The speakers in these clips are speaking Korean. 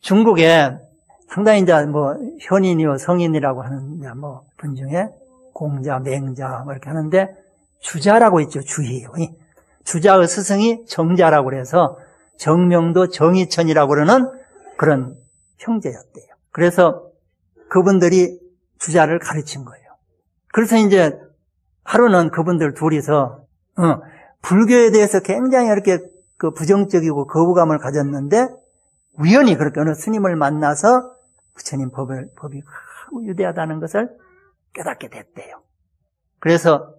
중국에 상당히 이제 뭐 현인이요 성인이라고 하는 이제 뭐 분 중에 공자, 맹자 뭐 이렇게 하는데 주자라고 있죠. 주희. 주자의 스승이 정자라고 그래서 정명도 정의천이라고 그러는 그런 형제였대요. 그래서 그분들이 주자를 가르친 거예요. 그래서 이제 하루는 그분들 둘이서 불교에 대해서 굉장히 이렇게 그 부정적이고 거부감을 가졌는데 우연히 그렇게 어느 스님을 만나서 부처님 법이 위대하다는 것을 깨닫게 됐대요. 그래서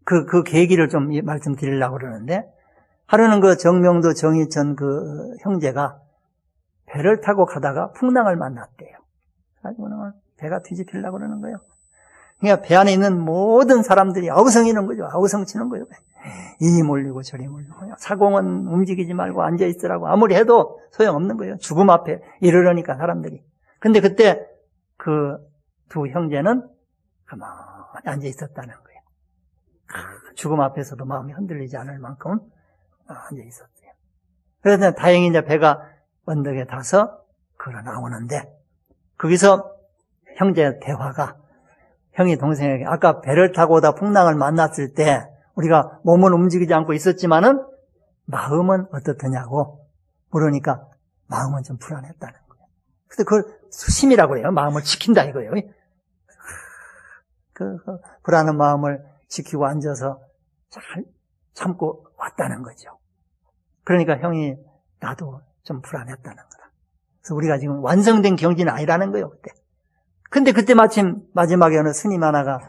그 계기를 좀 말씀드리려고 그러는데 하루는 그 정명도 정의천 그 형제가 배를 타고 가다가 풍랑을 만났대요. 가지고는 배가 뒤집히려고 그러는 거예요. 그러니까 배 안에 있는 모든 사람들이 아우성이는 거죠. 아우성치는 거예요. 이리 몰리고 저리 몰리고. 사공은 움직이지 말고 앉아있으라고 아무리 해도 소용없는 거예요. 죽음 앞에 이르려니까 사람들이. 근데 그때 그 두 형제는 가만히 앉아있었다는 거예요. 죽음 앞에서도 마음이 흔들리지 않을 만큼 앉아있었어요. 그래서 다행히 이제 배가 언덕에 닿아서 걸어 나오는데 거기서 형제 대화가 형이 동생에게 아까 배를 타고 오다 풍랑을 만났을 때 우리가 몸은 움직이지 않고 있었지만은 마음은 어떻더냐고 물으니까 마음은 좀 불안했다는 거예요. 그래서 그걸 수심이라고 해요. 마음을 지킨다 이거예요. 그 불안한 마음을 지키고 앉아서 잘 참고 왔다는 거죠. 그러니까 형이 나도 좀 불안했다는 거다. 그래서 우리가 지금 완성된 경지는 아니라는 거예요. 근데 그때 마침 마지막에 어느 스님 하나가 다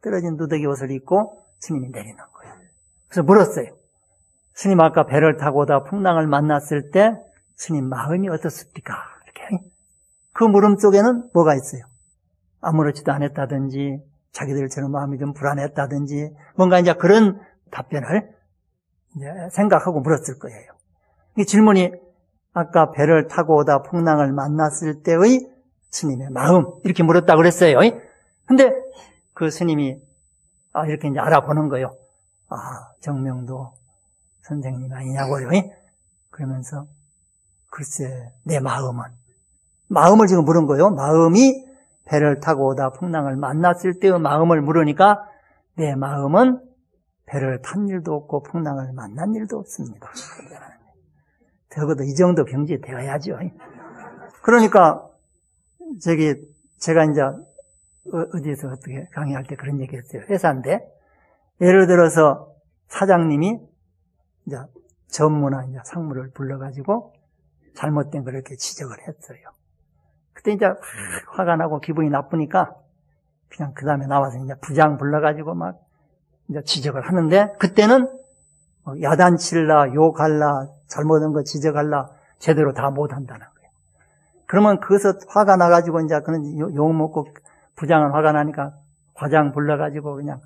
떨어진 누더기 옷을 입고 스님이 내리는 거예요. 그래서 물었어요. 스님 아까 배를 타고 오다 풍랑을 만났을 때 스님 마음이 어떻습니까? 이렇게. 그 물음 속에는 뭐가 있어요? 아무렇지도 않았다든지 자기들처럼 마음이 좀 불안했다든지 뭔가 이제 그런 답변을 이제 생각하고 물었을 거예요. 이 질문이 아까 배를 타고 오다 풍랑을 만났을 때의 스님의 마음 이렇게 물었다고 그랬어요. 근데 그 스님이 이렇게 이제 알아보는 거예요. 정명도 선생님 아니냐고요. 그러면서 글쎄 내 마음을 지금 물은 거예요. 마음이 배를 타고 오다 풍랑을 만났을 때의 마음을 물으니까 내 마음은 배를 탄 일도 없고 풍랑을 만난 일도 없습니다. 적어도 이 정도 병지에 되어야죠. 그러니까 제가 이제 어디에서 어떻게 강의할 때 그런 얘기 했어요. 회사인데 예를 들어서 사장님이 이제 전무나 이제 상무를 불러가지고 잘못된 걸 이렇게 지적을 했어요. 그때 이제 화가 나고 기분이 나쁘니까 그냥 그 다음에 나와서 이제 부장 불러가지고 막 이제 지적을 하는데 그때는 야단칠라, 욕할라, 잘못한 거 지적할라 제대로 다 못한다는 거예요. 그러면 거기서 화가 나가지고 이제 그런 욕 먹고 부장은 화가 나니까 과장 불러가지고 그냥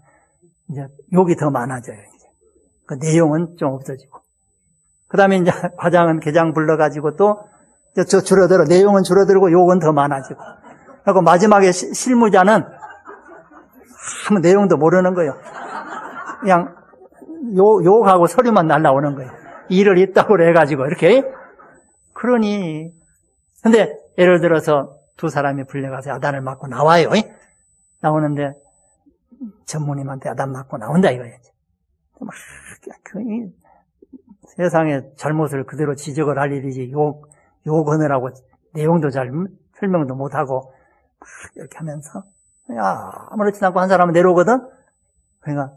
이제 욕이 더 많아져요. 이제 그 내용은 좀 없어지고 그 다음에 이제 과장은 계장 불러가지고 또 줄어들어 내용은 줄어들고 욕은 더 많아지고 그리고 마지막에 실무자는 아무 내용도 모르는 거예요. 그냥 욕하고 서류만 날라오는 거예요. 일을 있다고 해가지고 이렇게. 그러니 근데 예를 들어서 두 사람이 불려가서 야단을 맞고 나와요. 나오는데 전무님한테 야단 맞고 나온다 이거예요. 세상에 잘못을 그대로 지적을 할 일이지 욕하느라고 내용도 잘 설명도 못하고 막 이렇게 하면서 아무렇지도 않고 한 사람은 내려오거든. 그러니까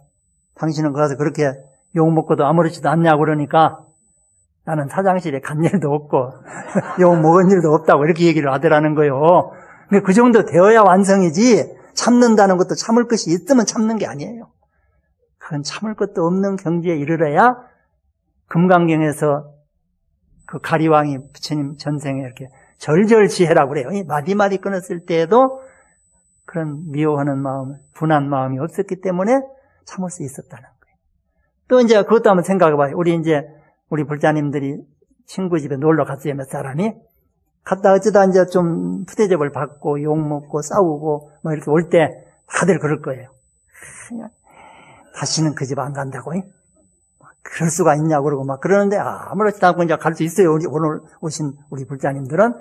당신은 거기서 그렇게 욕 먹고도 아무렇지도 않냐고 그러니까 나는 사장실에 간 일도 없고 욕 먹은 일도 없다고 이렇게 얘기를 하더라는 거예요. 근데 그 정도 되어야 완성이지 참는다는 것도 참을 것이 있으면 참는 게 아니에요. 그건 참을 것도 없는 경지에 이르러야 금강경에서 그 가리왕이 부처님 전생에 이렇게 절절지혜라고 그래요. 마디마디 끊었을 때에도 그런 미워하는 마음, 분한 마음이 없었기 때문에 참을 수 있었다는 거예요. 또 이제 그것도 한번 생각해봐요. 우리 불자님들이 친구 집에 놀러 갔어요. 몇 사람이. 갔다 어쩌다 이제 좀 푸대접을 받고 욕먹고 싸우고 뭐 이렇게 올 때 다들 그럴 거예요. 다시는 그 집 안 간다고. 그럴 수가 있냐고 그러고 막 그러는데 아무렇지도 않고 이제 갈 수 있어요. 오늘 오신 우리 불자님들은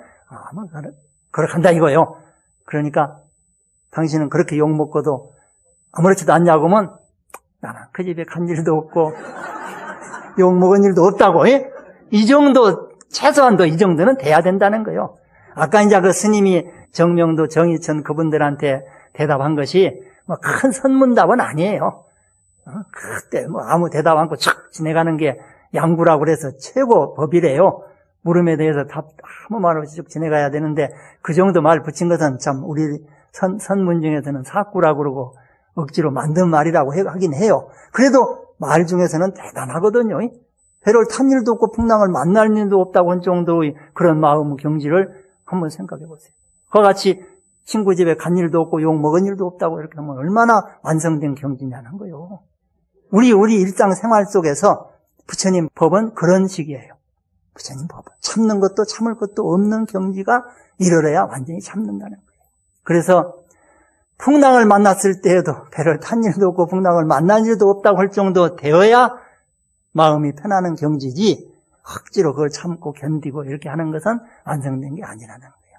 걸어간다 이거요. 그러니까 당신은 그렇게 욕먹고도 아무렇지도 않냐고 하면 나는 그 집에 간 일도 없고 욕먹은 일도 없다고. 예? 이 정도 최소한도 이 정도는 돼야 된다는 거예요. 아까 이제 그 스님이 정명도 정의천 그분들한테 대답한 것이 뭐 큰 선문답은 아니에요. 그때 뭐 아무 대답 않고 촥 지내가는 게 양구라고 그래서 최고 법이래요. 물음에 대해서 아무 말 없이 쭉 지내가야 되는데 그 정도 말 붙인 것은 참 우리 선문 중에서는 사꾸라고 그러고 억지로 만든 말이라고 하긴 해요. 그래도 말 중에서는 대단하거든요. 배를 탄 일도 없고 풍랑을 만날 일도 없다고 한 정도의 그런 마음 경지를 한번 생각해 보세요. 그와 같이 친구 집에 간 일도 없고 욕 먹은 일도 없다고 이렇게 하면 얼마나 완성된 경지냐는 거예요. 우리 일상생활 속에서 부처님 법은 그런 식이에요. 부처님 법은 참는 것도 참을 것도 없는 경지가 이르러야 완전히 참는다는 거예요. 그래서 풍랑을 만났을 때에도 배를 탄 일도 없고 풍랑을 만난 일도 없다고 할 정도 되어야 마음이 편안한 경지지 억지로 그걸 참고 견디고 이렇게 하는 것은 완성된 게 아니라는 거예요.